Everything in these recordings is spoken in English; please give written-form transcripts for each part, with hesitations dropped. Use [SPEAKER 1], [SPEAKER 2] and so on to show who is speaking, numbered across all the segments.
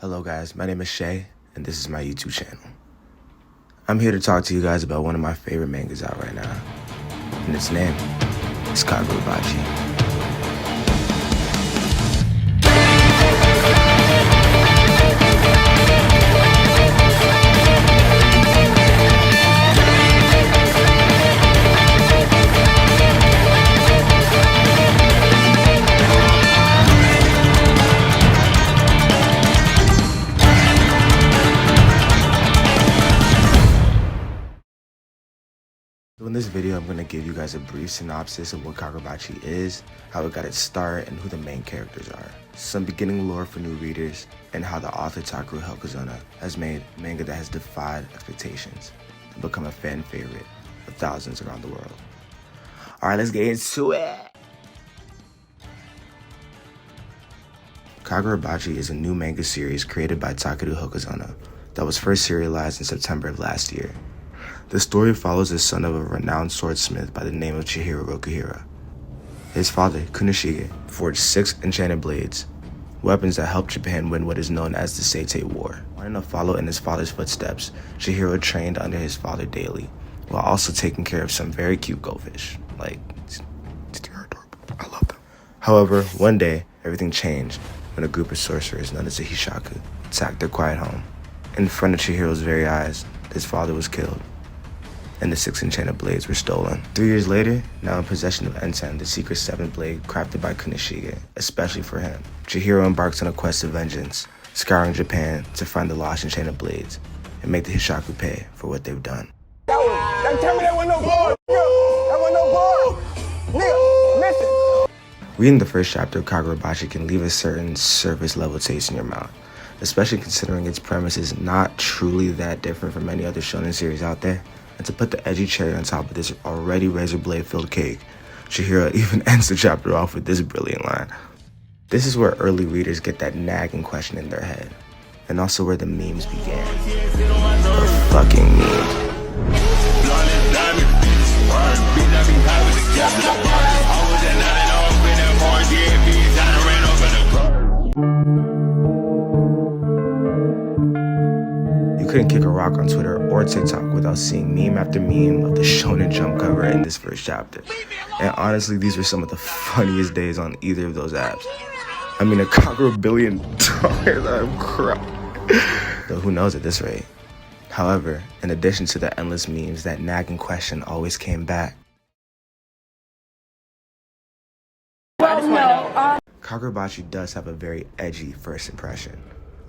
[SPEAKER 1] Hello guys, my name is Shay, and this is my YouTube channel. I'm here to talk to you guys about one of my favorite mangas out right now, and its name is Kagurabachi. So in this video, I'm going to give you guys a brief synopsis of what Kagurabachi is, how it got its start, and who the main characters are. Some beginning lore for new readers, and how the author TAKERU HOKAZONO has made manga that has defied expectations to become a fan favorite of thousands around the world. Alright, let's get into it! Kagurabachi is a new manga series created by TAKERU HOKAZONO that was first serialized in September of last year. The story follows the son of a renowned swordsmith by the name of Chihiro Rokuhira. His father, Kunishige, forged 6 enchanted blades, weapons that helped Japan win what is known as the Seitei War. Wanting to follow in his father's footsteps, Chihiro trained under his father daily, while also taking care of some very cute goldfish. They're adorable. I love them. However, one day, everything changed when a group of sorcerers known as the Hishaku attacked their quiet home. In front of Chihiro's very eyes, his father was killed, and the 6 enchanted blades were stolen. 3 years later, now in possession of Enten, the secret 7th blade crafted by Kunishige, especially for him, Chihiro embarks on a quest of vengeance, scouring Japan to find the lost enchanted blades and make the Hishaku pay for what they've done.
[SPEAKER 2] Tell me that wasn't no bar, that wasn't no bar, nigga, listen.
[SPEAKER 1] Reading the first chapter of Kagurabachi can leave a certain surface level taste in your mouth, especially considering its premise is not truly that different from many other shonen series out there. And to put the edgy cherry on top of this already razor blade filled cake, Chihiro even ends the chapter off with this brilliant line. This is where early readers get that nagging question in their head, and also where the memes began. The fucking memes. You couldn't kick a rock on Twitter or TikTok without seeing meme after meme of the Shonen Jump cover in this first chapter. And honestly, these were some of the funniest days on either of those apps. I mean, $1 billion, I'm crying. Though who knows at this rate. However, in addition to the endless memes, that nagging question always came back. Kagurabachi does have a very edgy first impression.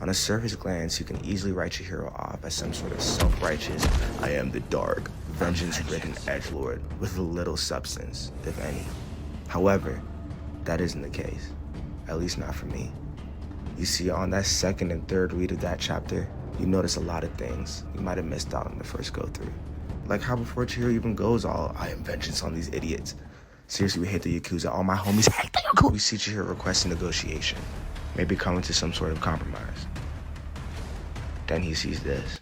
[SPEAKER 1] On a surface glance, you can easily write Chihiro off as some sort of self-righteous, I am the dark, vengeance-ridden edgelord with little substance, if any. However, that isn't the case, at least not for me. You see, on that second and third read of that chapter, you notice a lot of things you might have missed out on the first go-through. Like how before Chihiro even goes all, I am vengeance on these idiots. Seriously, we hate the Yakuza, all my homies hate the Yakuza. We see Chihiro requesting negotiation, maybe coming to some sort of compromise. Then he sees this.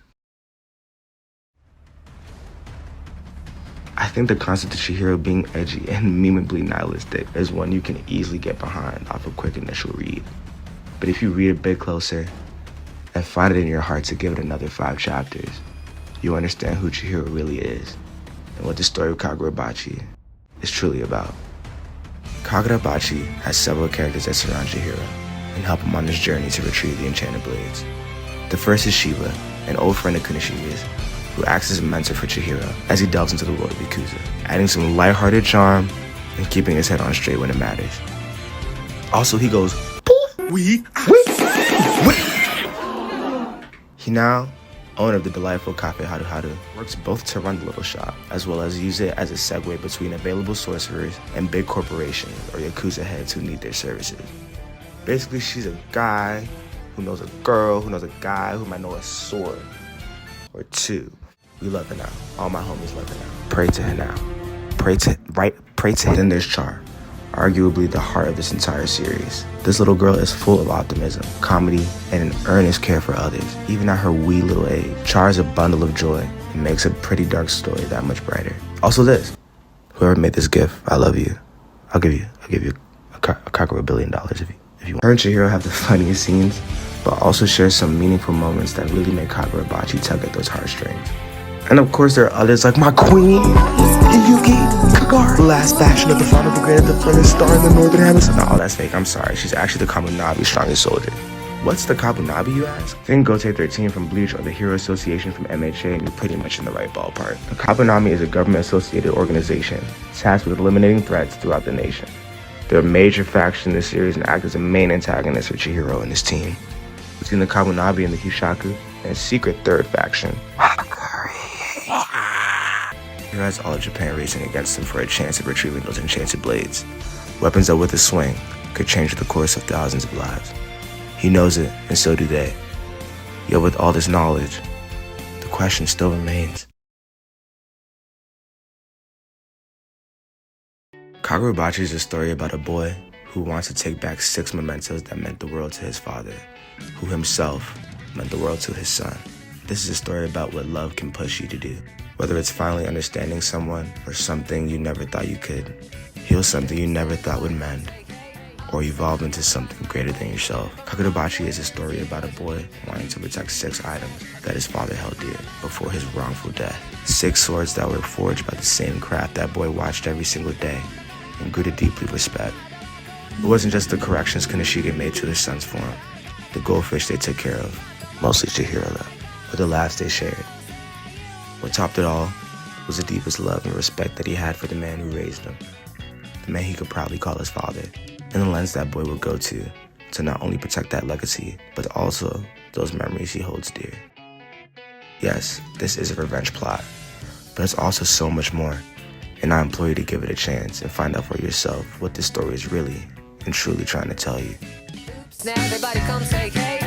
[SPEAKER 1] I think the concept of Chihiro being edgy and memeably nihilistic is one you can easily get behind off a quick initial read. But if you read a bit closer and find it in your heart to give it another 5 chapters, you understand who Chihiro really is and what the story of Kagurabachi is truly about. Kagurabachi has several characters that surround Chihiro and help him on his journey to retrieve the enchanted blades. The first is Shiba, an old friend of Kunishige's, who acts as a mentor for Chihiro as he delves into the world of Yakuza, adding some lighthearted charm and keeping his head on straight when it matters. Also, he goes, He now, owner of the delightful Cafe Haru Haru, works both to run the little shop, as well as use it as a segue between available sorcerers and big corporations or Yakuza heads who need their services. Basically, she's a guy who knows a girl, who knows a guy who might know a sword or two. We love her now. All my homies love her now. Pray to her now. Pray to her. Then there's Char, arguably the heart of this entire series. This little girl is full of optimism, comedy, and an earnest care for others. Even at her wee little age, Char is a bundle of joy and makes a pretty dark story that much brighter. Also this, whoever made this gift, I love you. I'll give you a $1 billion if you want. Her and Chihiro have the funniest scenes but also shares some meaningful moments that really make Kagurabachi tug at those heartstrings. And of course there are others like my queen, Yuki Kagura, the last faction of the Final Brigade, the furthest star in the Northern Hemisphere. No, that's fake, I'm sorry. She's actually the Kabunabi's strongest soldier. What's the Kabunabi, you ask? Think Gote 13 from Bleach or the Hero Association from MHA and you're pretty much in the right ballpark. The Kabunabi is a government-associated organization tasked with eliminating threats throughout the nation. They're a major faction in this series and act as a main antagonist for Chihiro and his team. Between the Kabunabi and the Hushaku, and a secret third faction, Chihiro has all of Japan racing against him for a chance of retrieving those enchanted blades. Weapons that with a swing could change the course of thousands of lives. He knows it, and so do they. Yet with all this knowledge, the question still remains. Kagurabachi is a story about a boy who wants to take back 6 mementos that meant the world to his father, who himself meant the world to his son. This is a story about what love can push you to do. Whether it's finally understanding someone or something you never thought you could, heal something you never thought would mend, or evolve into something greater than yourself. Kagurabachi is a story about a boy wanting to protect 6 items that his father held dear before his wrongful death. 6 swords that were forged by the same craft that boy watched every single day and grew to deeply respect. It wasn't just the corrections Kanoshige made to his son's form, the goldfish they took care of, mostly Chihiro though, but the laughs they shared. What topped it all was the deepest love and respect that he had for the man who raised him, the man he could proudly call his father, and the lens that boy would go to not only protect that legacy, but also those memories he holds dear. Yes, this is a revenge plot, but it's also so much more, and I implore you to give it a chance and find out for yourself what this story is really and truly trying to tell you.
[SPEAKER 3] Now everybody come say hey.